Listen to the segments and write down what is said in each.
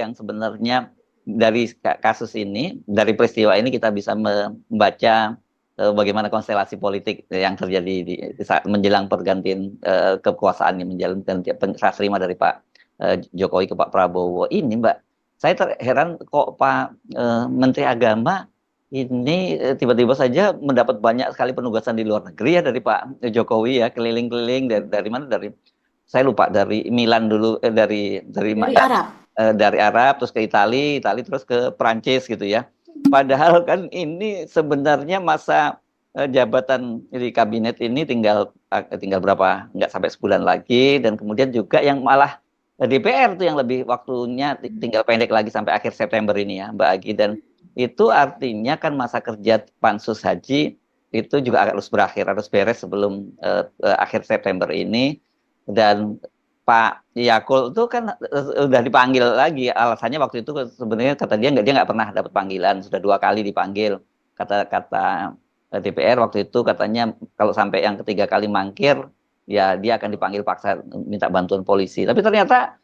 yang sebenarnya dari kasus ini, dari peristiwa ini kita bisa membaca bagaimana konstelasi politik yang terjadi di saat menjelang pergantian kekuasaan, menjelang serah terima dari Pak Jokowi ke Pak Prabowo ini, Mbak. Saya terheran kok Pak Menteri Agama ini tiba-tiba saja mendapat banyak sekali penugasan di luar negeri ya dari Pak Jokowi ya, keliling-keliling dari mana, dari saya lupa, dari Milan dulu, dari Arab. dari Arab terus ke Italia terus ke Prancis gitu ya. Padahal kan ini sebenarnya masa jabatan di kabinet ini tinggal berapa, nggak sampai sebulan lagi, dan kemudian juga yang malah DPR tuh yang lebih waktunya tinggal pendek lagi sampai akhir September ini ya Mbak Agi, dan itu artinya kan masa kerja Pansus Haji itu juga harus berakhir, harus beres sebelum akhir September ini. Dan Pak Yakul itu kan udah dipanggil lagi, alasannya waktu itu sebenarnya kata dia nggak pernah dapat panggilan, sudah 2 kali dipanggil, kata DPR waktu itu, katanya kalau sampai yang ketiga kali mangkir ya dia akan dipanggil paksa minta bantuan polisi. Tapi ternyata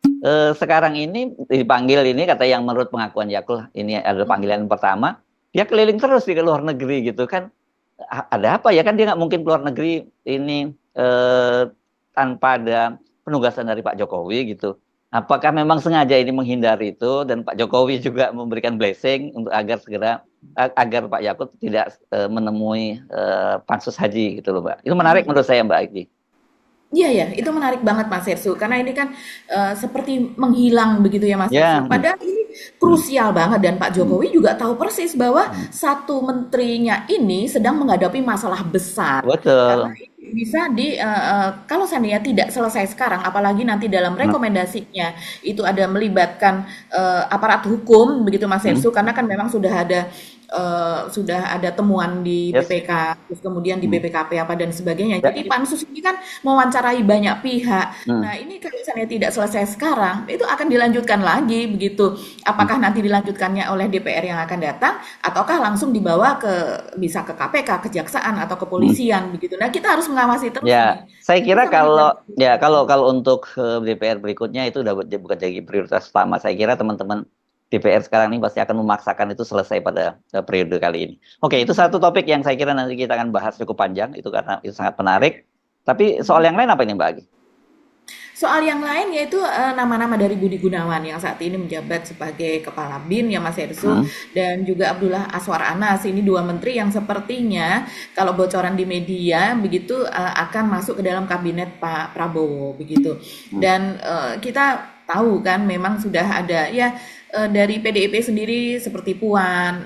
sekarang ini dipanggil ini, kata yang menurut pengakuan Yakul ini adalah panggilan pertama, dia keliling terus di luar negeri gitu kan. Ada apa ya, kan dia nggak mungkin keluar negeri ini tanpa ada penugasan dari Pak Jokowi gitu. Apakah memang sengaja ini menghindari itu, dan Pak Jokowi juga memberikan blessing untuk agar Pak Yakut tidak menemui Pansus Haji gitu loh, Mbak. Itu menarik menurut saya, Mbak Agi. Iya ya, itu menarik banget Mas Hersu, karena ini kan seperti menghilang begitu ya Mas Ya, Hersu. Padahal ini krusial banget, dan Pak Jokowi juga tahu persis bahwa satu menterinya ini sedang menghadapi masalah besar. Karena betul. ini bisa kalau seandainya tidak selesai sekarang, apalagi nanti dalam rekomendasinya itu ada melibatkan aparat hukum begitu Mas Hersu, karena kan memang sudah ada temuan di Yes. BPK, terus kemudian di BPKP apa dan sebagainya. Jadi pansus ini kan mewawancarai banyak pihak. Nah, ini kalau misalnya tidak selesai sekarang, itu akan dilanjutkan lagi begitu. Apakah nanti dilanjutkannya oleh DPR yang akan datang, ataukah langsung dibawa bisa ke KPK, kejaksaan atau kepolisian begitu. Nah, kita harus mengawasi terus Ya, ini. saya Ini kira sangat kalau untuk DPR berikutnya itu udah bukan jadi prioritas utama. Saya kira teman-teman DPR sekarang ini pasti akan memaksakan itu selesai pada periode kali ini. Oke, itu satu topik yang saya kira nanti kita akan bahas cukup panjang, itu karena itu sangat menarik. Tapi soal yang lain apa ini, Mbak Agi? Soal yang lain yaitu nama-nama dari Budi Gunawan yang saat ini menjabat sebagai Kepala BIN ya Mas Hersu, dan juga Abdullah Aswar Anas. Ini 2 menteri yang sepertinya kalau bocoran di media begitu akan masuk ke dalam kabinet Pak Prabowo begitu. Dan kita tahu kan memang sudah ada ya dari PDIP sendiri seperti Puan,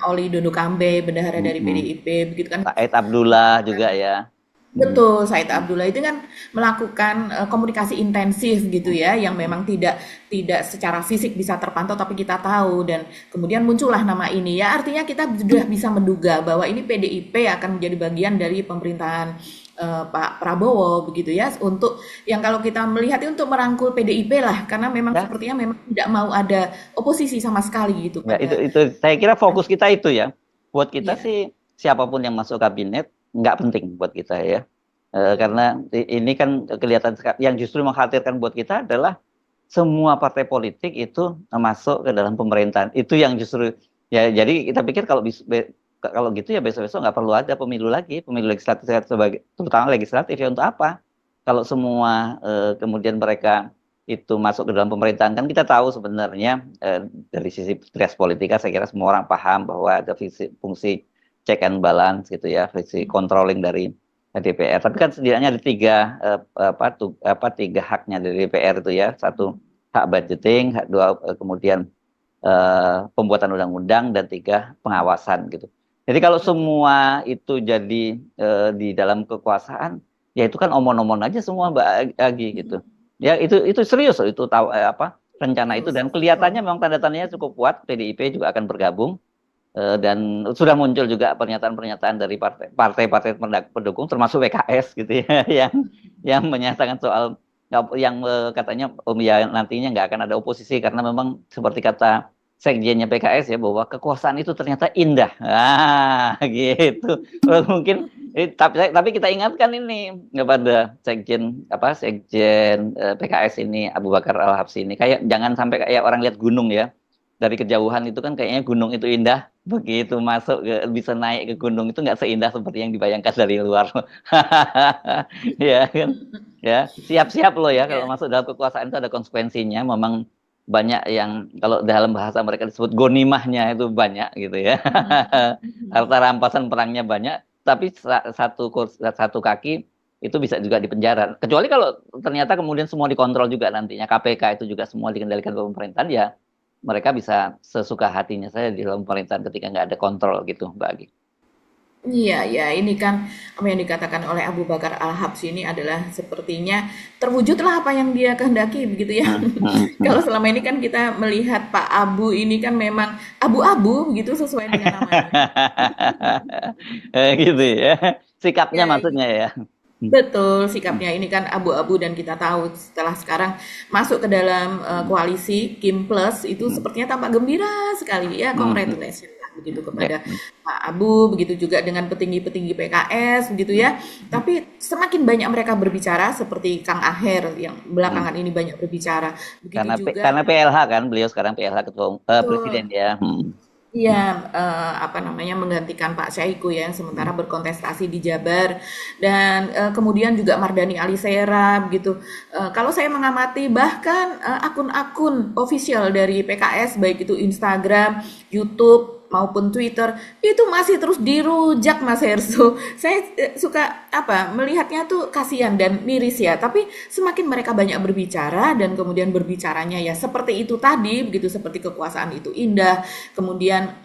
Oli Dondo Kambe, bendahara dari PDIP begitu kan. Said Abdullah juga ya. Betul, Said Abdullah itu kan melakukan komunikasi intensif gitu ya, yang memang tidak secara fisik bisa terpantau, tapi kita tahu, dan kemudian muncullah nama ini ya. Artinya kita sudah bisa menduga bahwa ini PDIP akan menjadi bagian dari pemerintahan Pak Prabowo begitu ya, untuk yang kalau kita melihat itu untuk merangkul PDIP lah, karena memang Ya, sepertinya memang tidak mau ada oposisi sama sekali gitu ya, pada. itu saya kira fokus kita itu ya. Buat kita Iya, sih siapapun yang masuk kabinet nggak penting buat kita ya. Karena ini kan kelihatan yang justru mengkhawatirkan buat kita adalah semua partai politik itu masuk ke dalam pemerintahan. Itu yang justru ya, jadi kita pikir kalau gitu ya besok-besok nggak perlu ada pemilu lagi, pemilu legislatif terutama legislatif ya, untuk apa? Kalau semua kemudian mereka itu masuk ke dalam pemerintahan, kan kita tahu sebenarnya dari sisi trias politika saya kira semua orang paham bahwa ada fungsi check and balance gitu ya, fungsi controlling dari DPR. Tapi kan setidaknya ada tiga haknya dari DPR itu ya. Satu, hak budgeting, dua kemudian pembuatan undang-undang, dan 3, pengawasan gitu. Jadi kalau semua itu jadi di dalam kekuasaan, ya itu kan omon-omon aja semua, Mbak Agi gitu. Ya itu serius loh, itu tahu rencana itu, dan kelihatannya memang tanda-tandanya cukup kuat. PDIP juga akan bergabung. Dan sudah muncul juga pernyataan-pernyataan dari partai-partai pendukung termasuk PKS gitu ya yang menyatakan soal yang katanya ya nantinya nggak akan ada oposisi, karena memang seperti kata sekjennya PKS ya, bahwa kekuasaan itu ternyata indah gitu. Mungkin Tapi kita ingatkan ini kepada sekjen PKS ini Abu Bakar Al-Habsyi ini, kayak jangan sampai kayak orang lihat gunung ya, dari kejauhan itu kan kayaknya gunung itu indah, begitu masuk bisa naik ke gunung itu nggak seindah seperti yang dibayangkan dari luar. Ya kan, ya siap-siap loh ya, kalau Ya. masuk dalam kekuasaan itu ada konsekuensinya. Memang banyak yang kalau dalam bahasa mereka disebut gonimahnya itu banyak gitu ya. Harta rampasan perangnya banyak, tapi satu kaki itu bisa juga dipenjara. Kecuali kalau ternyata kemudian semua dikontrol juga, nantinya KPK itu juga semua dikendalikan oleh pemerintahan, ya mereka bisa sesuka hatinya saja di dalam pemerintahan ketika nggak ada kontrol gitu, Mbak Agi. Iya, ya, ini kan apa yang dikatakan oleh Abu Bakar Al-Habsyi ini adalah sepertinya terwujudlah apa yang dia kehendaki begitu ya. Kalau selama ini kan kita melihat Pak Abu ini kan memang abu-abu begitu sesuai dengan namanya. Gitu ya. Sikapnya Ya, maksudnya ya. betul, sikapnya ini kan abu-abu dan kita tahu setelah sekarang masuk ke dalam koalisi Kim Plus itu sepertinya tampak gembira sekali ya, congratulations lah begitu Ya. kepada Pak Abu, begitu juga dengan petinggi-petinggi PKS begitu ya. Tapi semakin banyak mereka berbicara seperti Kang Aher yang belakangan ini banyak berbicara. Begitu juga Karena PLH kan, beliau sekarang PLH presiden betul. ya. Iya, apa namanya, menggantikan Pak Syahiku ya, yang sementara berkontestasi di Jabar dan, kemudian juga Mardhani Alisera begitu. Kalau saya mengamati bahkan, akun-akun official dari PKS baik itu Instagram, YouTube, maupun Twitter, itu masih terus dirujak Mas Herso. Saya, suka apa, melihatnya tuh kasihan dan miris ya, tapi semakin mereka banyak berbicara dan kemudian berbicaranya ya seperti itu tadi, begitu, seperti kekuasaan itu indah. Kemudian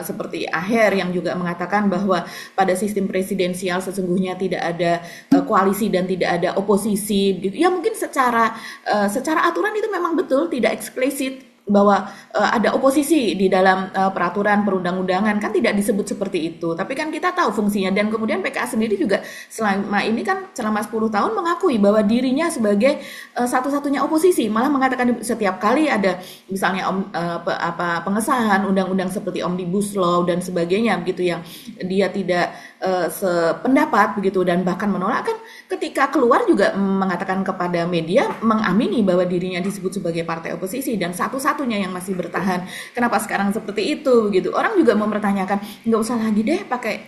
seperti Aher yang juga mengatakan bahwa pada sistem presidensial sesungguhnya tidak ada koalisi dan tidak ada oposisi gitu. Ya mungkin secara aturan itu memang betul tidak eksplisit bahwa ada oposisi di dalam peraturan perundang-undangan, kan tidak disebut seperti itu. Tapi kan kita tahu fungsinya, dan kemudian PKS sendiri juga selama ini kan selama 10 tahun mengakui bahwa dirinya sebagai satu-satunya oposisi, malah mengatakan setiap kali ada misalnya pengesahan undang-undang seperti Omnibus Law dan sebagainya begitu yang dia tidak sependapat begitu dan bahkan menolak, kan ketika keluar juga mengatakan kepada media mengamini bahwa dirinya disebut sebagai partai oposisi dan satu-satunya yang masih bertahan. Kenapa sekarang seperti itu begitu? Orang juga mempertanyakan, nggak usah lagi deh pakai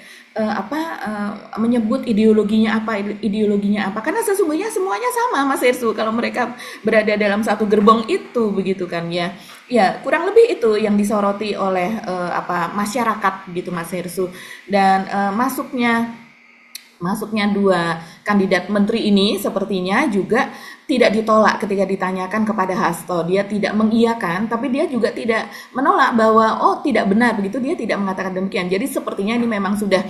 menyebut ideologinya apa, karena sesungguhnya semuanya sama Mas Hersu kalau mereka berada dalam satu gerbong itu begitu kan ya. Ya, kurang lebih itu yang disoroti oleh masyarakat gitu Mas Hersu. Dan masuknya dua kandidat menteri ini sepertinya juga tidak ditolak ketika ditanyakan kepada Hasto. Dia tidak mengiyakan, tapi dia juga tidak menolak bahwa oh tidak benar begitu. Dia tidak mengatakan demikian. Jadi sepertinya ini memang sudah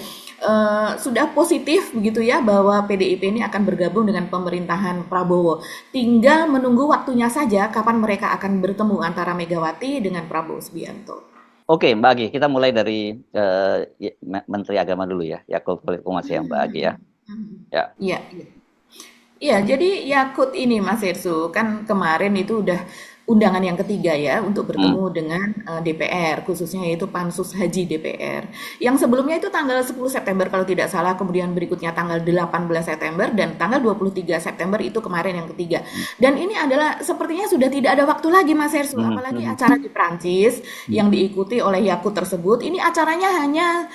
positif begitu ya bahwa PDIP ini akan bergabung dengan pemerintahan Prabowo. Tinggal menunggu waktunya saja kapan mereka akan bertemu antara Megawati dengan Prabowo Subianto. Oke, Mbak Agi, kita mulai dari Menteri Agama dulu ya, Yakut Kolisek yang Mbak Agi ya. Ya. Iya, iya. Iya, jadi Yakut ini Mas Hersu kan kemarin itu udah undangan yang ketiga ya untuk bertemu dengan DPR, khususnya yaitu Pansus Haji DPR. Yang sebelumnya itu tanggal 10 September kalau tidak salah, kemudian berikutnya tanggal 18 September dan tanggal 23 September itu kemarin yang ketiga. Dan ini adalah sepertinya sudah tidak ada waktu lagi Mas Hersu, apalagi acara di Prancis yang diikuti oleh Yakut tersebut. Ini acaranya hanya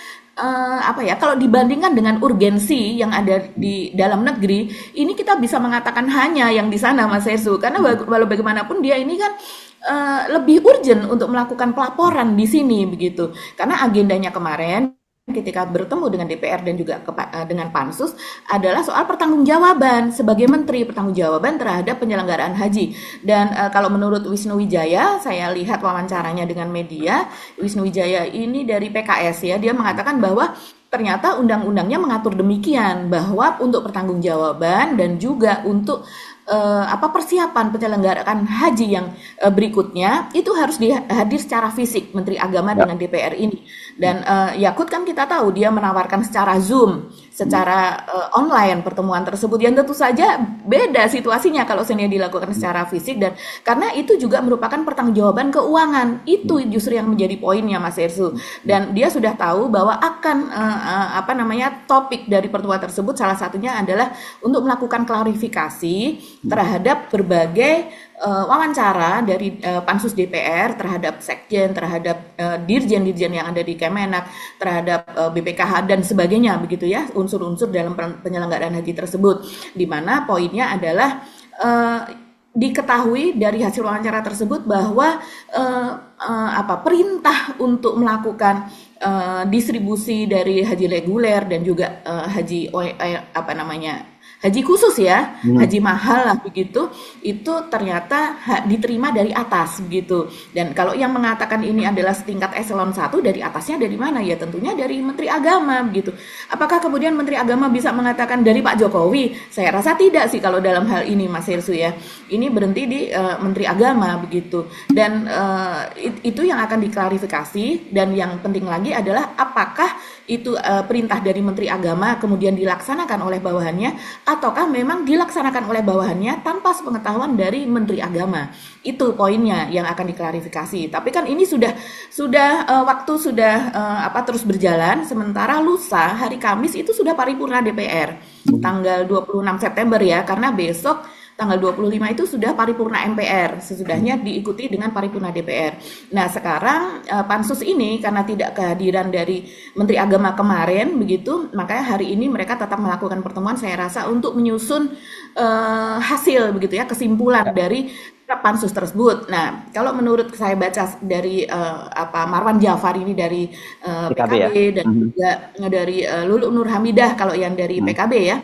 kalau dibandingkan dengan urgensi yang ada di dalam negeri, ini kita bisa mengatakan hanya yang di sana Mas Hersu, karena walau bagaimanapun dia ini kan lebih urgent untuk melakukan pelaporan di sini begitu, karena agendanya kemarin ketika bertemu dengan DPR dan juga dengan Pansus adalah soal pertanggungjawaban sebagai menteri, pertanggungjawaban terhadap penyelenggaraan haji. Dan kalau menurut Wisnu Wijaya, saya lihat wawancaranya dengan media, Wisnu Wijaya ini dari PKS ya, dia mengatakan bahwa ternyata undang-undangnya mengatur demikian bahwa untuk pertanggungjawaban dan juga untuk persiapan penyelenggaraan haji yang berikutnya itu harus hadir secara fisik Menteri Agama Ya. dengan DPR ini. Dan Yakut kan kita tahu dia menawarkan secara Zoom, secara online pertemuan tersebut yang tentu saja beda situasinya kalau seandainya dilakukan secara fisik, dan karena itu juga merupakan pertanggungjawaban keuangan. Itu justru yang menjadi poinnya Mas Ersu. Dan dia sudah tahu bahwa akan topik dari pertemuan tersebut salah satunya adalah untuk melakukan klarifikasi terhadap berbagai wawancara dari pansus DPR terhadap sekjen, terhadap dirjen-dirjen yang ada di Kemenak, terhadap BPKH dan sebagainya begitu ya, unsur-unsur dalam penyelenggaraan haji tersebut, di mana poinnya adalah diketahui dari hasil wawancara tersebut bahwa perintah untuk melakukan distribusi dari haji reguler dan juga haji khusus ya, haji mahal lah begitu, itu ternyata diterima dari atas begitu. Dan kalau yang mengatakan ini adalah setingkat eselon 1, dari atasnya dari mana? Ya tentunya dari Menteri Agama begitu. Apakah kemudian Menteri Agama bisa mengatakan dari Pak Jokowi? Saya rasa tidak sih kalau dalam hal ini Mas Hirsu ya. Ini berhenti di Menteri Agama begitu. Dan itu yang akan diklarifikasi, dan yang penting lagi adalah apakah itu perintah dari Menteri Agama kemudian dilaksanakan oleh bawahannya, ataukah memang dilaksanakan oleh bawahannya tanpa sepengetahuan dari Menteri Agama. Itu poinnya yang akan diklarifikasi. Tapi kan ini sudah waktu sudah terus berjalan, sementara lusa hari Kamis itu sudah paripurna DPR tanggal 26 September ya, karena besok tanggal 25 itu sudah paripurna MPR, sesudahnya diikuti dengan paripurna DPR. Nah sekarang pansus ini karena tidak kehadiran dari Menteri Agama kemarin begitu, makanya hari ini mereka tetap melakukan pertemuan saya rasa untuk menyusun hasil begitu ya, kesimpulan dari pansus tersebut. Nah, kalau menurut saya baca dari Marwan Jafar ini dari PKB ya. dan juga dari Lulu Nur Hamidah kalau yang dari PKB ya,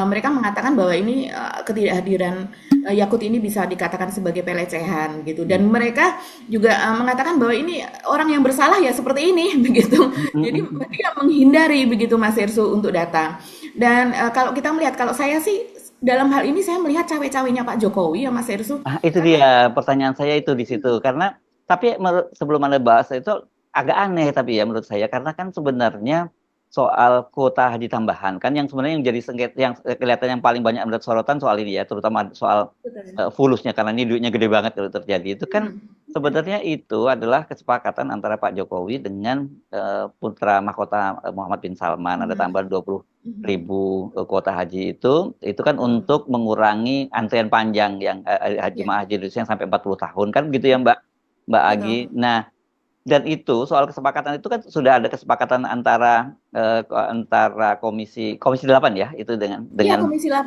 mereka mengatakan bahwa ini ketidakhadiran Yakut ini bisa dikatakan sebagai pelecehan gitu, dan mereka juga mengatakan bahwa ini orang yang bersalah ya seperti ini begitu. Jadi dia menghindari begitu Mas Ersu untuk datang. Dan kalau kita melihat, kalau saya sih dalam hal ini saya melihat cawe-cawenya Pak Jokowi ya Mas Ersu. Itu dia pertanyaan saya itu di situ, karena tapi sebelum Anda bahas itu agak aneh tapi ya menurut saya, karena kan sebenarnya soal kuota haji tambahan kan yang sebenarnya yang jadi sengketa, yang kelihatan yang paling banyak mendapat sorotan soal ini ya, terutama soal fulusnya, karena ini duitnya gede banget kalau terjadi. Itu kan sebenarnya itu adalah kesepakatan antara Pak Jokowi dengan putra mahkota Muhammad bin Salman, ada tambahan 20.000 kuota haji itu kan untuk mengurangi antrian panjang yang haji Indonesia yang sampai 40 tahun kan gitu ya Mbak Agi. Nah, dan itu soal kesepakatan itu kan sudah ada kesepakatan antara komisi 8 ya, itu dengan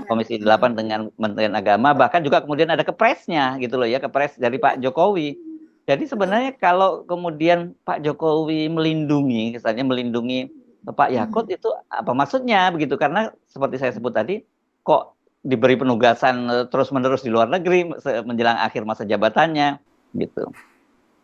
komisi 8 dengan Kementerian Agama, bahkan juga kemudian ada kepresnya gitu loh ya, kepres dari Pak Jokowi. Jadi sebenarnya kalau kemudian Pak Jokowi melindungi Pak Yakut, itu apa maksudnya begitu? Karena seperti saya sebut tadi, kok diberi penugasan terus-menerus di luar negeri menjelang akhir masa jabatannya gitu.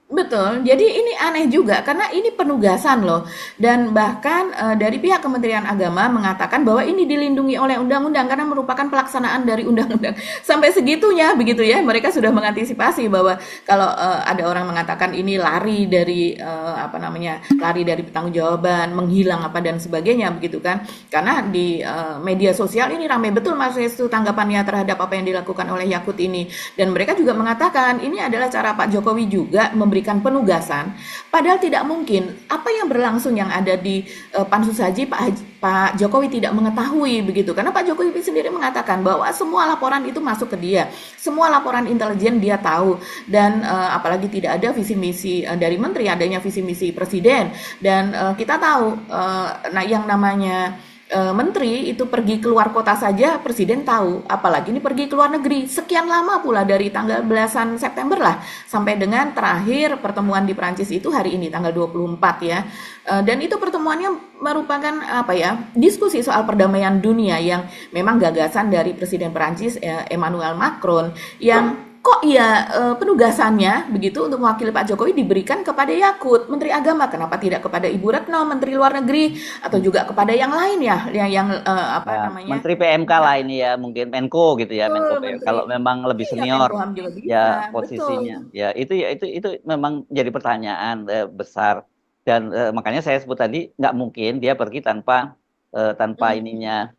Betul, jadi ini aneh juga karena ini penugasan loh, dan bahkan dari pihak Kementerian Agama mengatakan bahwa ini dilindungi oleh undang-undang karena merupakan pelaksanaan dari undang-undang. Sampai segitunya begitu ya, mereka sudah mengantisipasi bahwa kalau ada orang mengatakan ini lari dari lari dari pertanggungjawaban, menghilang dan sebagainya begitu kan. Karena di media sosial ini ramai betul Mas Restu tanggapannya terhadap apa yang dilakukan oleh Yakut ini, dan mereka juga mengatakan ini adalah cara Pak Jokowi juga memberikan penugasan, padahal tidak mungkin apa yang berlangsung yang ada di pansus haji Pak Jokowi tidak mengetahui begitu, karena Pak Jokowi sendiri mengatakan bahwa semua laporan itu masuk ke dia, semua laporan intelijen dia tahu, dan apalagi tidak ada visi misi dari menteri, adanya visi misi presiden, dan kita tahu yang namanya menteri itu pergi keluar kota saja presiden tahu, apalagi ini pergi ke luar negeri sekian lama pula, dari tanggal belasan September lah sampai dengan terakhir pertemuan di Prancis itu hari ini tanggal 24 ya. Dan itu pertemuannya merupakan diskusi soal perdamaian dunia yang memang gagasan dari Presiden Prancis Emmanuel Macron, yang kok ya penugasannya begitu untuk mewakili Pak Jokowi diberikan kepada Yakut, Menteri Agama, kenapa tidak kepada Ibu Retno, Menteri Luar Negeri, atau juga kepada yang lain ya, yang apa Ya, namanya, Menteri PMK lah ini ya, mungkin Menko gitu ya, betul, Menko PMK. Menteri, Kalau memang lebih iya Menko senior HAM juga bisa, ya betul. posisinya, ya itu memang jadi pertanyaan besar dan makanya saya sebut tadi nggak mungkin dia pergi tanpa Mm, ininya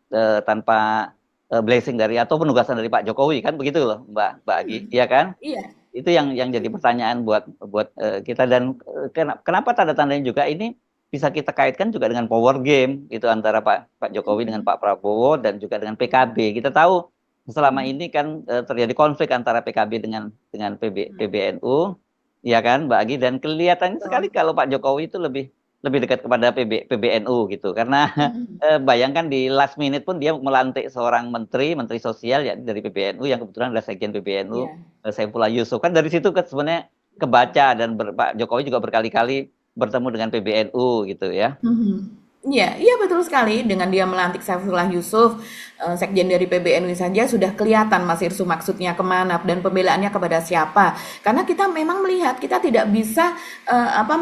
tanpa blessing dari atau penugasan dari Pak Jokowi kan begitu loh Mbak Agi, mm, iya kan? iya. Itu yang jadi pertanyaan buat kita dan kenapa tanda-tandanya juga ini bisa kita kaitkan juga dengan power game itu antara Pak Jokowi dengan Mm, Pak Prabowo dan juga dengan PKB. Kita tahu selama mm, ini kan terjadi konflik antara PKB dengan mm, PBNU, ya kan Mbak Agi, dan kelihatannya sekali betul. kalau Pak Jokowi itu lebih lebih dekat kepada PBNU gitu karena Mm, bayangkan di last minute pun dia melantik seorang menteri sosial ya dari PBNU yang kebetulan adalah sekjen PBNU, iya. Saifullah Yusuf. Kan dari situ kan sebenarnya kebaca dan Pak Jokowi juga berkali-kali bertemu dengan PBNU gitu ya. Mhm. Iya, iya betul sekali. Dengan dia melantik Saifullah Yusuf, sekjen dari PBNU saja sudah kelihatan Mas Irsu maksudnya kemana dan pembelaannya kepada siapa. Karena kita memang melihat kita tidak bisa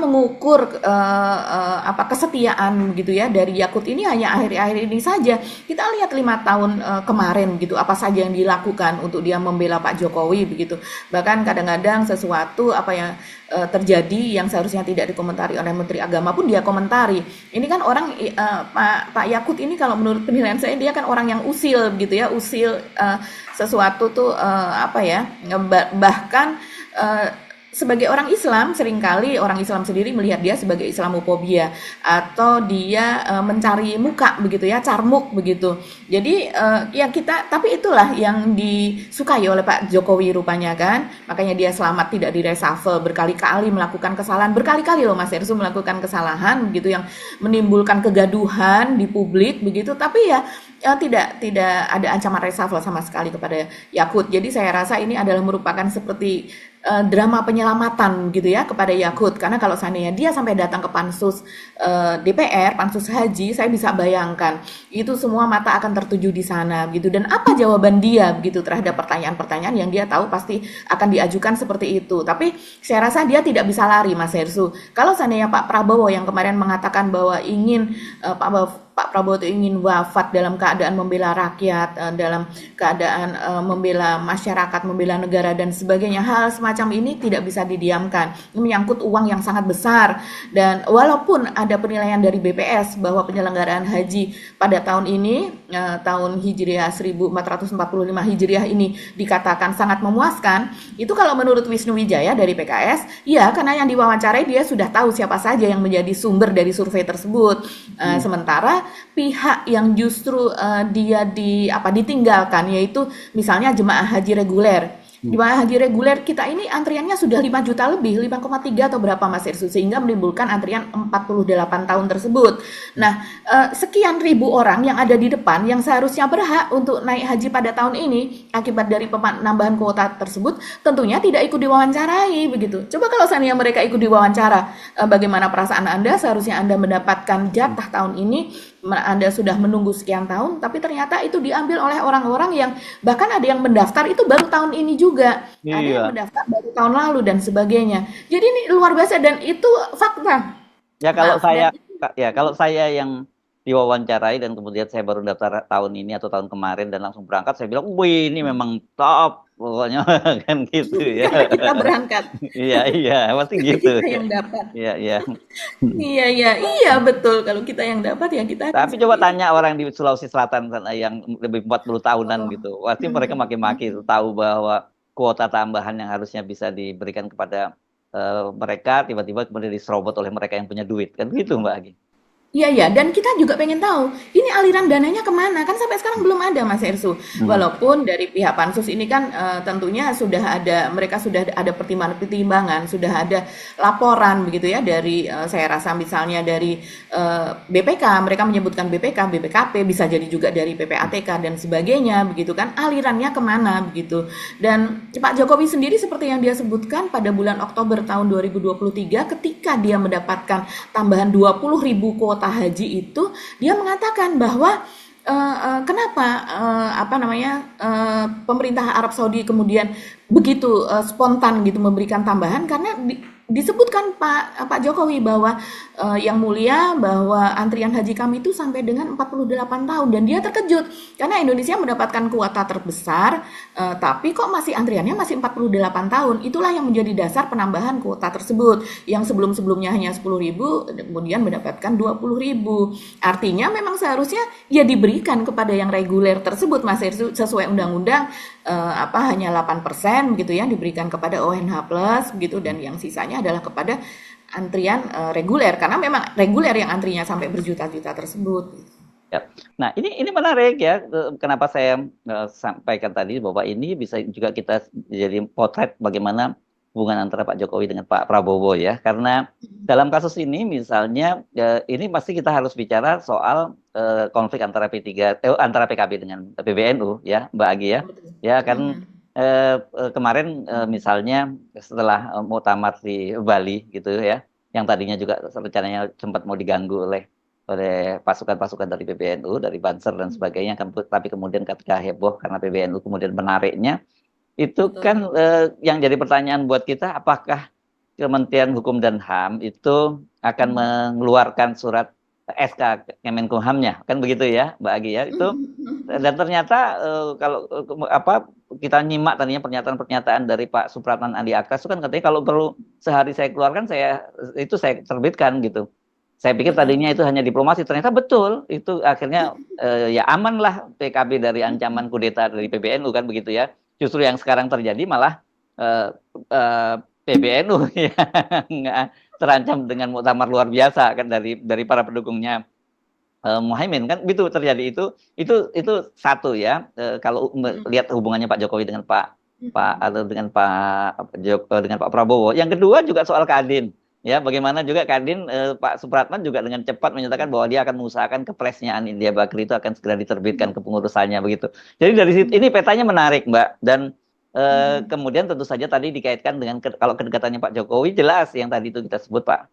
mengukur apa kesetiaan gitu ya dari Yakut ini hanya akhir-akhir ini saja. Kita lihat 5 tahun kemarin gitu apa saja yang dilakukan untuk dia membela Pak Jokowi begitu. Bahkan kadang-kadang sesuatu apa yang terjadi yang seharusnya tidak dikomentari oleh Menteri Agama pun dia komentari. Ini kan orang Pak Yakut ini kalau menurut penilaian saya dia kan orang yang usil gitu ya, usil sesuatu tuh bahkan sebagai orang Islam seringkali orang Islam sendiri melihat dia sebagai Islamophobia atau dia mencari muka begitu ya, carmuk begitu. Jadi ya kita tapi itulah yang disukai oleh Pak Jokowi rupanya kan. Makanya dia selamat tidak direshuffle, berkali-kali melakukan kesalahan, berkali-kali loh Mas Ersu melakukan kesalahan begitu yang menimbulkan kegaduhan di publik begitu. Tapi ya tidak ada ancaman reshuffle sama sekali kepada Yakut. Jadi saya rasa ini adalah merupakan seperti drama penyelamatan gitu ya kepada Yakut, karena kalau seandainya dia sampai datang ke pansus DPR, pansus haji, saya bisa bayangkan itu semua mata akan tertuju di sana gitu, dan apa jawaban dia begitu terhadap pertanyaan-pertanyaan yang dia tahu pasti akan diajukan seperti itu. Tapi saya rasa dia tidak bisa lari Mas Hersu. Kalau seandainya Pak Prabowo yang kemarin mengatakan bahwa ingin Pak Prabowo itu ingin wafat dalam keadaan membela rakyat, dalam keadaan membela masyarakat, membela negara dan sebagainya. Hal semacam ini tidak bisa didiamkan. Ini menyangkut uang yang sangat besar dan walaupun ada penilaian dari BPS bahwa penyelenggaraan haji pada tahun ini, tahun Hijriah 1445 Hijriah ini dikatakan sangat memuaskan, itu kalau menurut Wisnu Wijaya dari PKS, ya karena yang diwawancarai dia sudah tahu siapa saja yang menjadi sumber dari survei tersebut. Sementara pihak yang justru dia ditinggalkan yaitu misalnya jemaah haji reguler. Jemaah haji reguler kita ini antriannya sudah 5 juta lebih, 5,3 atau berapa Mas Irsu, sehingga menimbulkan antrian 48 tahun tersebut. Nah, sekian ribu orang yang ada di depan yang seharusnya berhak untuk naik haji pada tahun ini akibat dari penambahan kuota tersebut tentunya tidak ikut diwawancarai begitu. Coba kalau seandainya mereka ikut diwawancara, bagaimana perasaan Anda? Seharusnya Anda mendapatkan jatah tahun ini, Anda sudah menunggu sekian tahun, tapi ternyata itu diambil oleh orang-orang yang bahkan ada yang mendaftar itu baru tahun ini juga, ada yang Iya. mendaftar baru tahun lalu dan sebagainya. Jadi ini luar biasa dan itu fakta. Ya kalau Maaf dan saya kalau saya yang diwawancarai dan kemudian saya baru daftar tahun ini atau tahun kemarin dan langsung berangkat, saya bilang, "Wih, ini memang top." Pokoknya kan gitu ya. karena kita berangkat, Iya, iya, pasti gitu. kita yang dapat. Iya, iya. Iya, iya, iya betul. Kalau kita yang dapat ya kita akan Tapi coba seperti itu. tanya orang di Sulawesi Selatan sana yang lebih 40 tahunan Oh. gitu. Pasti mereka Mhm, maki-maki mhm. tahu bahwa kuota tambahan yang harusnya bisa diberikan kepada mereka tiba-tiba kemudian diserobot oleh mereka yang punya duit. Kan gitu Mbak Agi. Iya, iya, dan kita juga pengen tahu, ini aliran dananya kemana? Kan sampai sekarang belum ada, Mas Ersu. Hmm. Walaupun dari pihak pansus ini kan tentunya mereka sudah ada pertimbangan-pertimbangan, sudah ada laporan begitu ya dari saya rasa misalnya dari BPK, mereka menyebutkan BPK, BPKP, bisa jadi juga dari PPATK dan sebagainya begitu kan, alirannya kemana begitu. Dan Pak Jokowi sendiri seperti yang dia sebutkan pada bulan Oktober tahun 2023 ketika dia mendapatkan tambahan 20.000 kuota haji itu, dia mengatakan bahwa kenapa pemerintah Arab Saudi kemudian begitu spontan gitu memberikan tambahan karena disebutkan Pak Jokowi bahwa yang mulia bahwa antrian haji kami itu sampai dengan 48 tahun dan dia terkejut karena Indonesia mendapatkan kuota terbesar tapi kok masih antriannya masih 48 tahun. Itulah yang menjadi dasar penambahan kuota tersebut yang sebelum-sebelumnya hanya 10.000 kemudian mendapatkan 20.000. Artinya memang seharusnya ya diberikan kepada yang reguler tersebut Mas Herssu sesuai undang-undang hanya 8% begitu ya diberikan kepada ONH plus begitu dan yang sisanya adalah kepada antrian reguler karena memang reguler yang antrinya sampai berjuta-juta tersebut. Ya. Nah, ini menarik ya. Kenapa saya sampaikan tadi bahwa ini bisa juga kita jadi potret bagaimana hubungan antara Pak Jokowi dengan Pak Prabowo ya. Karena dalam kasus ini misalnya ini pasti kita harus bicara soal konflik antara antara PKB dengan PBNU ya, Mbak Agi ya. Ya kan kemarin misalnya setelah muktamar di Bali gitu ya, yang tadinya juga rencananya sempat mau diganggu oleh pasukan-pasukan dari PBNU, dari Banser dan sebagainya, tapi kemudian ketika heboh karena PBNU kemudian menariknya, itu kan yang jadi pertanyaan buat kita, apakah Kementerian Hukum dan HAM itu akan mengeluarkan surat SK Kemenkumhamnya, kan begitu ya, Mbak Agi ya, itu dan ternyata kalau kita nyimak tadinya pernyataan-pernyataan dari Pak Supratman Andi Aktas itu kan katanya kalau perlu sehari saya keluarkan saya terbitkan gitu. Saya pikir tadinya itu hanya diplomasi, ternyata betul itu akhirnya ya aman lah PKB dari ancaman kudeta dari PBNU kan begitu ya. Justru yang sekarang terjadi malah PBNU yang terancam dengan muktamar luar biasa kan dari para pendukungnya Muhaimin kan begitu terjadi itu satu ya kalau melihat hubungannya Pak Jokowi dengan Pak Prabowo. Yang kedua juga soal Kadin. Ya, bagaimana juga Kadin Pak Supratman juga dengan cepat menyatakan bahwa dia akan mengusahakan kepresnya Anindya Bakri itu akan segera diterbitkan kepengurusannya begitu. Jadi dari situ ini petanya menarik, Mbak. Dan kemudian tentu saja tadi dikaitkan dengan kalau kedekatannya Pak Jokowi jelas yang tadi itu kita sebut Pak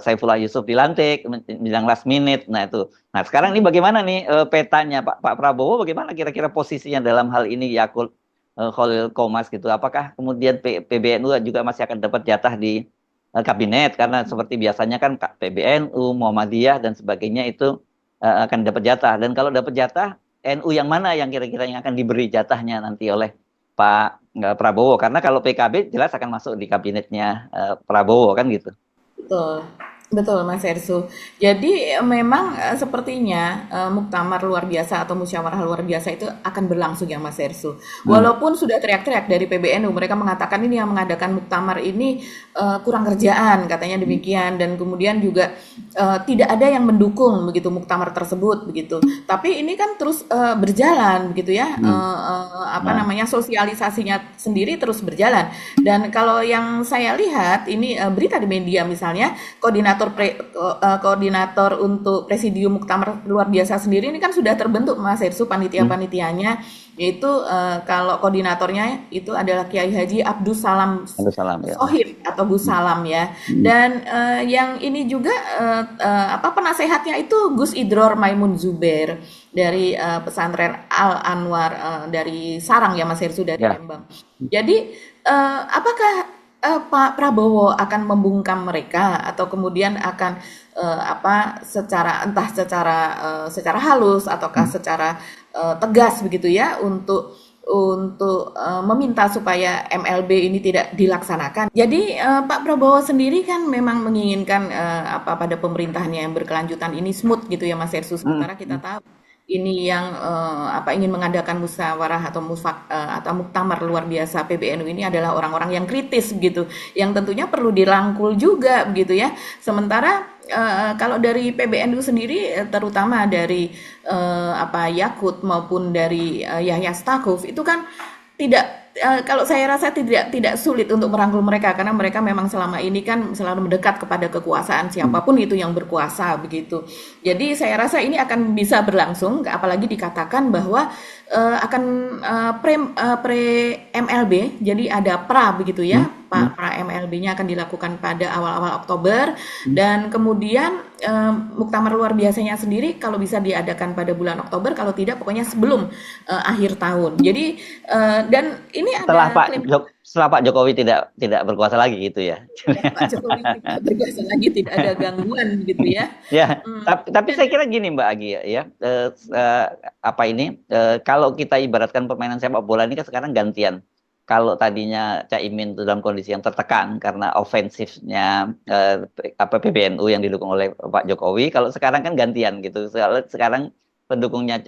Saifullah Yusuf dilantik bilang last minute. Nah itu. Nah sekarang ini bagaimana nih petanya Pak Prabowo bagaimana kira-kira posisinya dalam hal ini Yakult Khalil Qomas gitu. Apakah kemudian PBNU juga masih akan dapat jatah di kabinet karena seperti biasanya kan PBNU, Muhammadiyah dan sebagainya itu akan dapat jatah dan kalau dapat jatah NU yang mana yang kira-kira yang akan diberi jatahnya nanti oleh Pak Prabowo karena kalau PKB jelas akan masuk di kabinetnya Prabowo kan gitu. Betul. Betul Mas Herssu. Jadi memang sepertinya muktamar luar biasa atau musyawarah luar biasa itu akan berlangsung ya Mas Herssu. Walaupun sudah teriak-teriak dari PBNU, mereka mengatakan ini yang mengadakan muktamar ini kurang kerjaan katanya demikian dan kemudian juga tidak ada yang mendukung begitu muktamar tersebut begitu. Tapi ini kan terus berjalan begitu ya. Sosialisasinya sendiri terus berjalan. Dan kalau yang saya lihat ini berita di media misalnya koordinator untuk presidium muktamar luar biasa sendiri ini kan sudah terbentuk Mas Herssu panitia-panitianya yaitu kalau koordinatornya itu adalah Kiai Haji Abdus Salam Sohib atau Gus Salam ya dan yang ini juga penasehatnya itu Gus Idror Maimun Zubair dari pesantren Al Anwar dari Sarang ya Mas Herssu dari Lembang. Jadi apakah Pak Prabowo akan membungkam mereka atau kemudian akan secara halus ataukah secara tegas begitu ya untuk meminta supaya MLB ini tidak dilaksanakan. Jadi Pak Prabowo sendiri kan memang menginginkan pada pemerintahannya yang berkelanjutan ini smooth gitu ya Mas Herssu. Sementara kita tahu ini yang ingin mengadakan musyawarah atau muktamar luar biasa PBNU ini adalah orang-orang yang kritis begitu, yang tentunya perlu dirangkul juga begitu ya. Sementara kalau dari PBNU sendiri terutama dari Yakult maupun dari Yahya Stakuf itu kan tidak kalau saya rasa tidak sulit untuk merangkul mereka karena mereka memang selama ini kan selalu mendekat kepada kekuasaan siapapun itu yang berkuasa begitu. Jadi saya rasa ini akan bisa berlangsung apalagi dikatakan bahwa akan pre MLB jadi ada pra begitu ya. Pak pra MLB-nya akan dilakukan pada awal-awal Oktober, dan kemudian muktamar luar biasanya sendiri kalau bisa diadakan pada bulan Oktober, kalau tidak pokoknya sebelum akhir tahun. Jadi dan ini Setelah ada klaim Setelah Pak Jokowi tidak berkuasa lagi gitu ya. Pak Jokowi tidak berkuasa lagi, tidak ada gangguan gitu ya. Ya, tapi Dan saya kira gini Mbak Agi ya, apa ini, kalau kita ibaratkan permainan sepak bola ini kan sekarang gantian. Kalau tadinya Caimin itu dalam kondisi yang tertekan karena ofensifnya PBNU yang didukung oleh Pak Jokowi, kalau sekarang kan gantian gitu. Sekarang pendukungnya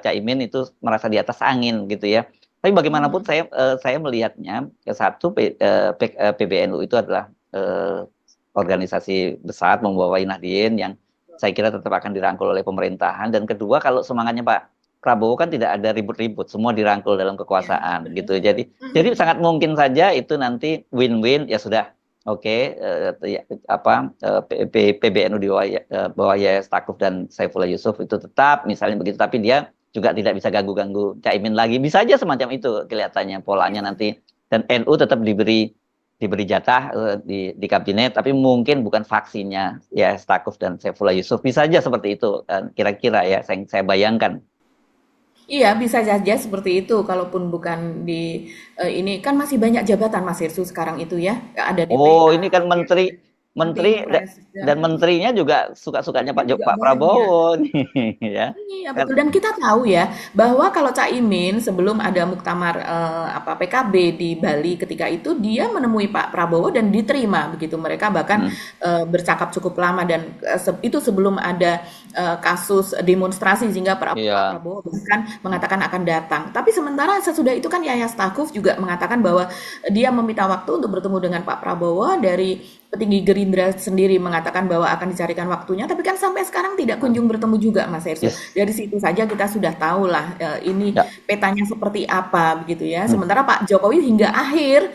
Caimin itu merasa di atas angin gitu ya. Tapi bagaimanapun saya melihatnya PBNU itu adalah organisasi besar membawahi Nahdien yang saya kira tetap akan dirangkul oleh pemerintahan. Dan kedua, kalau semangatnya Pak Prabowo kan tidak ada ribut-ribut, semua dirangkul dalam ya, kekuasaan benar. gitu. Jadi sangat mungkin saja itu nanti win-win, ya sudah. Oke, PBNU di bawah Yahya Stakuf dan Saifullah Yusuf itu tetap misalnya begitu, tapi dia juga tidak bisa ganggu-ganggu Caimin lagi. Bisa aja semacam itu kelihatannya polanya nanti. Dan NU tetap diberi jatah di kabinet, tapi mungkin bukan faksinya ya Stakuf dan Saifullah Yusuf. Bisa aja seperti itu kira-kira ya, saya bayangkan. Iya, bisa saja seperti itu. Kalaupun bukan di ini kan masih banyak jabatan Mas Hirsu sekarang itu ya. Ada Oh, DPA, ini kan menteri nanti menteri Presiden, dan menterinya juga suka-sukanya kan juga Pak banyak. Prabowo nih ya. Iya Kan betul, dan kita tahu ya bahwa kalau Caimin sebelum ada muktamar PKB di Bali ketika itu dia menemui Pak Prabowo dan diterima begitu, mereka bahkan hmm, bercakap cukup lama, dan itu sebelum ada kasus demonstrasi sehingga Pak iya. Prabowo bahkan mengatakan akan datang. Tapi sementara sesudah itu kan Yahya Stakuf juga mengatakan bahwa dia meminta waktu untuk bertemu dengan Pak Prabowo. Dari petinggi Gerindra sendiri mengatakan bahwa akan dicarikan waktunya, tapi kan sampai sekarang tidak kunjung bertemu juga Mas Hersu. Yes. Dari situ saja kita sudah tahu lah ini Ya. petanya seperti apa begitu ya. Hmm. Sementara Pak Jokowi hingga akhir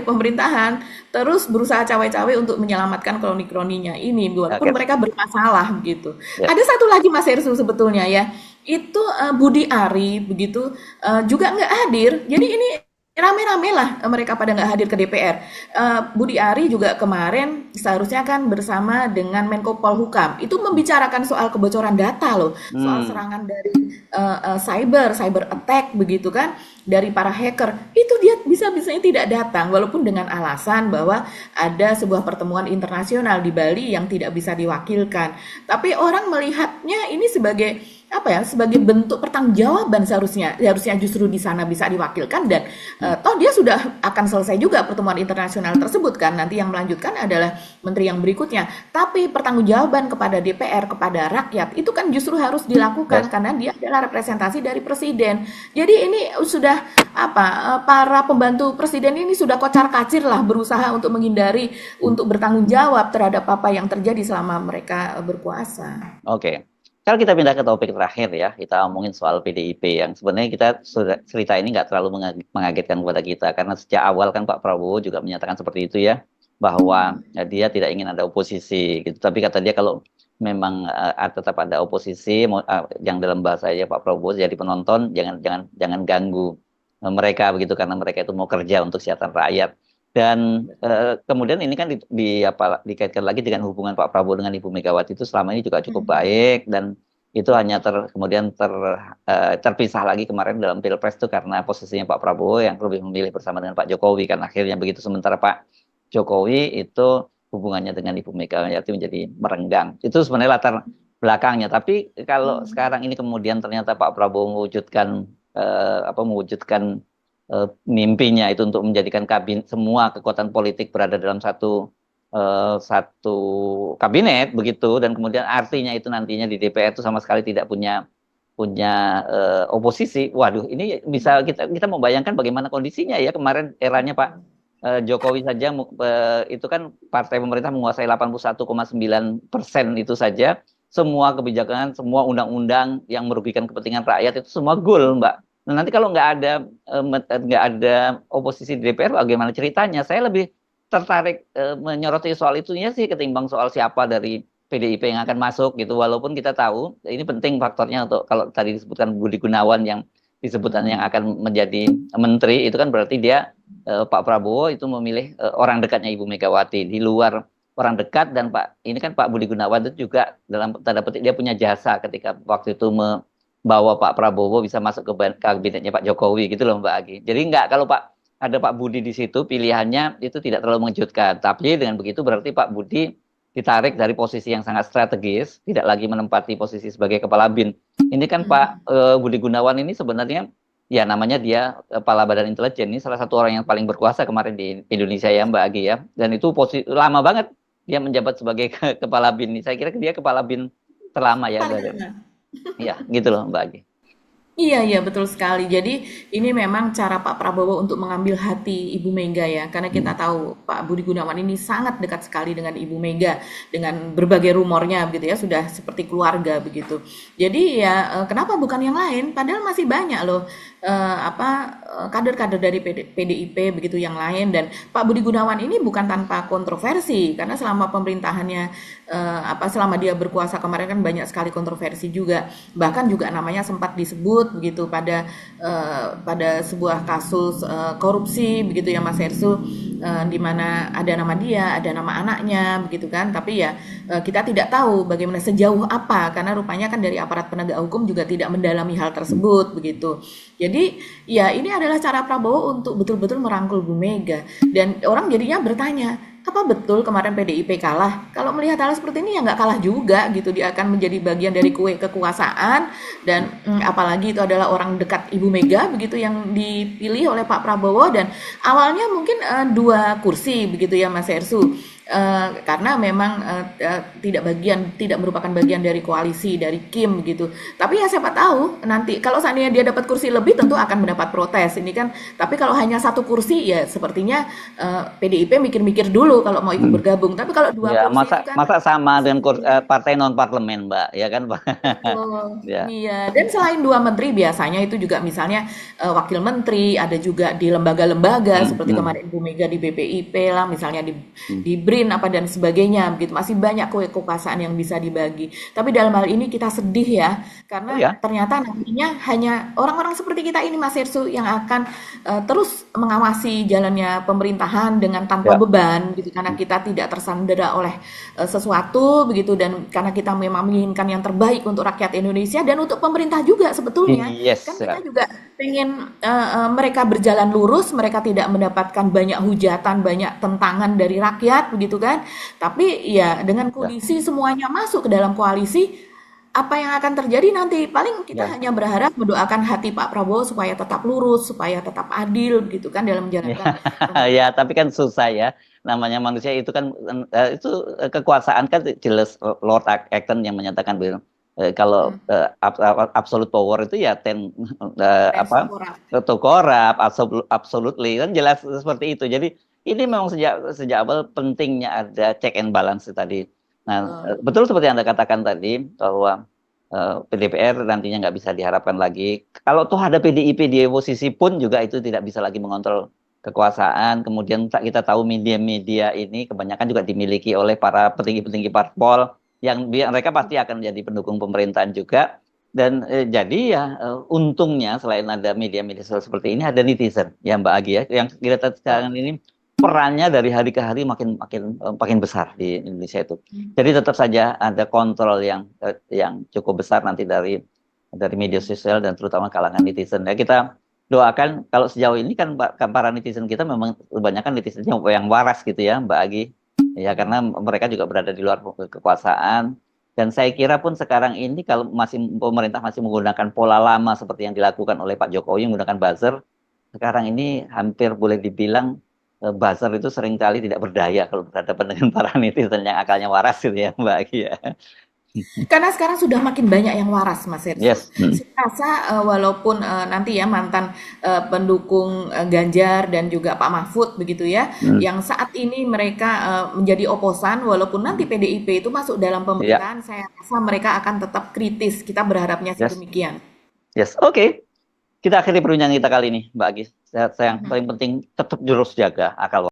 pemerintahan terus berusaha cawe-cawe untuk menyelamatkan kroni-kroninya ini walaupun Oke. mereka bermasalah begitu. Ya. Ada satu lagi Mas Hersu sebetulnya ya. Itu Budi Ari begitu juga nggak hadir. Jadi ini rame-rame lah mereka pada nggak hadir ke DPR. Budi Ari juga kemarin seharusnya kan bersama dengan Menko Polhukam itu membicarakan soal kebocoran data loh, soal Hmm. serangan dari cyber attack begitu kan, dari para hacker. Itu dia bisa-bisanya tidak datang walaupun dengan alasan bahwa ada sebuah pertemuan internasional di Bali yang tidak bisa diwakilkan. Tapi orang melihatnya ini sebagai apa ya, sebagai bentuk pertanggungjawaban, seharusnya justru di sana bisa diwakilkan, dan toh dia sudah akan selesai juga pertemuan internasional tersebut kan, nanti yang melanjutkan adalah menteri yang berikutnya, tapi pertanggungjawaban kepada DPR, kepada rakyat itu kan justru harus dilakukan Yes. karena dia adalah representasi dari presiden. Jadi ini sudah apa, para pembantu presiden ini sudah kocar-kacir lah berusaha untuk menghindari untuk bertanggung jawab terhadap apa yang terjadi selama mereka berkuasa. Oke. Kalau kita pindah ke topik terakhir ya, kita ngomongin soal PDIP yang sebenarnya kita sudah cerita ini nggak terlalu mengagetkan kepada kita karena sejak awal kan Pak Prabowo juga menyatakan seperti itu ya, bahwa ya, dia tidak ingin ada oposisi gitu. Tapi kata dia kalau memang tetap ada oposisi, yang dalam bahasanya Pak Prabowo jadi penonton, jangan jangan jangan ganggu mereka begitu karena mereka itu mau kerja untuk kesejahteraan rakyat. Dan kemudian ini kan dikaitkan lagi dengan hubungan Pak Prabowo dengan Ibu Megawati itu selama ini juga cukup baik, dan itu hanya kemudian terpisah lagi kemarin dalam Pilpres itu karena posisinya Pak Prabowo yang lebih memilih bersama dengan Pak Jokowi kan akhirnya begitu, sementara Pak Jokowi itu hubungannya dengan Ibu Megawati menjadi merenggang. Itu sebenarnya latar belakangnya. Tapi kalau sekarang ini kemudian ternyata Pak Prabowo mewujudkan mimpinya itu untuk menjadikan semua kekuatan politik berada dalam satu kabinet begitu, dan kemudian artinya itu nantinya di DPR itu sama sekali tidak punya oposisi. Waduh, ini bisa kita membayangkan bagaimana kondisinya ya kemarin eranya Pak Jokowi saja, itu kan partai pemerintah menguasai 81,9% itu saja, semua kebijakan, semua undang-undang yang merugikan kepentingan rakyat itu semua goal, Mbak. Nah, nanti kalau nggak ada oposisi di DPR, bagaimana ceritanya? Saya lebih tertarik menyoroti soal itunya sih ketimbang soal siapa dari PDIP yang akan masuk gitu. Walaupun kita tahu ini penting faktornya untuk kalau tadi disebutkan Budi Gunawan yang disebutan yang akan menjadi menteri, itu kan berarti dia Pak Prabowo itu memilih orang dekatnya Ibu Megawati di luar orang dekat. Dan ini kan Pak Budi Gunawan itu juga dalam tanda petik dia punya jasa ketika waktu itu membawa Pak Prabowo bisa masuk ke kabinetnya Pak Jokowi gitu loh Mbak Agi. Jadi nggak, kalau ada Pak Budi di situ pilihannya itu tidak terlalu mengejutkan. Tapi dengan begitu berarti Pak Budi ditarik dari posisi yang sangat strategis, tidak lagi menempati posisi sebagai kepala BIN. Ini kan Pak Budi Gunawan ini sebenarnya ya namanya dia kepala Badan Intelijen, ini salah satu orang yang paling berkuasa kemarin di Indonesia ya Mbak Agi ya. Dan itu posisi lama banget dia menjabat sebagai kepala BIN. Saya kira dia kepala BIN terlama ya. Paling lama. Ya, gitu loh Mbak Agi. Iya, iya betul sekali. Jadi ini memang cara Pak Prabowo untuk mengambil hati Ibu Mega ya, karena kita tahu Pak Budi Gunawan ini sangat dekat sekali dengan Ibu Mega, dengan berbagai rumornya begitu ya, sudah seperti keluarga begitu. Jadi ya kenapa bukan yang lain? Padahal masih banyak loh kader-kader dari PDIP begitu yang lain. Dan Pak Budi Gunawan ini bukan tanpa kontroversi, karena selama pemerintahannya selama dia berkuasa kemarin kan banyak sekali kontroversi juga. Bahkan juga namanya sempat disebut begitu pada sebuah kasus korupsi begitu ya Mas Hersu, di mana ada nama dia, ada nama anaknya begitu kan. Tapi ya kita tidak tahu bagaimana sejauh apa, karena rupanya kan dari aparat penegak hukum juga tidak mendalami hal tersebut begitu. Jadi ya ini adalah cara Prabowo untuk betul-betul merangkul Bu Mega. Dan orang jadinya bertanya, apa betul kemarin PDIP kalah? Kalau melihat hal seperti ini ya nggak kalah juga gitu. Dia akan menjadi bagian dari kue kekuasaan. Dan apalagi itu adalah orang dekat Ibu Mega begitu yang dipilih oleh Pak Prabowo. Dan awalnya mungkin 2 kursi begitu ya Mas Hersu. Karena memang tidak merupakan bagian dari koalisi dari Kim gitu. Tapi ya siapa tahu nanti kalau seandainya dia dapat kursi lebih tentu akan mendapat protes ini kan. Tapi kalau hanya 1 kursi ya sepertinya PDIP mikir-mikir dulu kalau mau ikut bergabung. Tapi kalau 2 Ya, kursi itu kan masa sama dengan partai non parlemen Mbak, ya kan Pak? oh, Ya. iya. Dan selain 2 menteri biasanya itu juga misalnya wakil menteri, ada juga di lembaga-lembaga seperti kemarin Bu Mega di BPIP lah, misalnya di BRIN apa dan sebagainya begitu. Masih banyak kekuasaan yang bisa dibagi. Tapi dalam hal ini kita sedih ya, Oh karena ya. ternyata nantinya hanya orang-orang seperti kita ini Mas Hersu yang akan terus mengawasi jalannya pemerintahan dengan tanpa Ya. beban gitu, karena kita tidak tersandera oleh sesuatu begitu, dan karena kita memang menginginkan yang terbaik untuk rakyat Indonesia dan untuk pemerintah juga sebetulnya. Yes, Kan ya. kita juga pengen mereka berjalan lurus, mereka tidak mendapatkan banyak hujatan, banyak tentangan dari rakyat begitu kan. Tapi ya dengan Ya. kondisi semuanya masuk ke dalam koalisi, apa yang akan terjadi nanti? Paling kita Ya. hanya berharap mendoakan hati Pak Prabowo supaya tetap lurus, supaya tetap adil gitu kan dalam Ya, menjalankan ya, pemerintahan. tapi kan susah ya. Namanya manusia itu kan itu kekuasaan kan jelas Lord Acton yang menyatakan bahwa kalau absolute power itu ya Tends to corrupt. to corrupt, absolutely kan jelas seperti itu. Jadi ini memang sejak awal pentingnya ada check and balance tadi. Nah, betul seperti yang Anda katakan tadi bahwa DPR nantinya nggak bisa diharapkan lagi. Kalau toh ada PDIP di oposisi pun juga itu tidak bisa lagi mengontrol kekuasaan. Kemudian kita tahu media-media ini kebanyakan juga dimiliki oleh para petinggi-petinggi parpol yang mereka pasti akan menjadi pendukung pemerintahan juga. Dan jadi ya untungnya selain ada media-media seperti ini ada netizen ya Mbak Agi ya, yang kita sekarang ini perannya dari hari ke hari makin besar di Indonesia itu. Jadi tetap saja ada kontrol yang cukup besar nanti dari media sosial dan terutama kalangan netizen. Ya kita doakan kalau sejauh ini kan para netizen kita memang kebanyakan netizen yang waras gitu ya Mbak Agi. Ya karena mereka juga berada di luar kekuasaan. Dan saya kira pun sekarang ini kalau pemerintah masih menggunakan pola lama seperti yang dilakukan oleh Pak Jokowi menggunakan buzzer, sekarang ini hampir boleh dibilang buzzer itu seringkali tidak berdaya kalau berhadapan dengan para netizen yang akalnya waras gitu ya Mbak Agi ya. Karena sekarang sudah makin banyak yang waras, Mas Hersu. Yes. Saya rasa walaupun nanti ya mantan pendukung Ganjar dan juga Pak Mahfud begitu ya, yang saat ini mereka menjadi oposan, walaupun nanti PDIP itu masuk dalam Ya. pemerintahan, saya rasa mereka akan tetap kritis. Kita berharapnya sih Yes. demikian. Yes. Oke. Kita akhiri perbincangan kita kali ini Mbak Agi. Yang paling penting tetap jurus jaga akal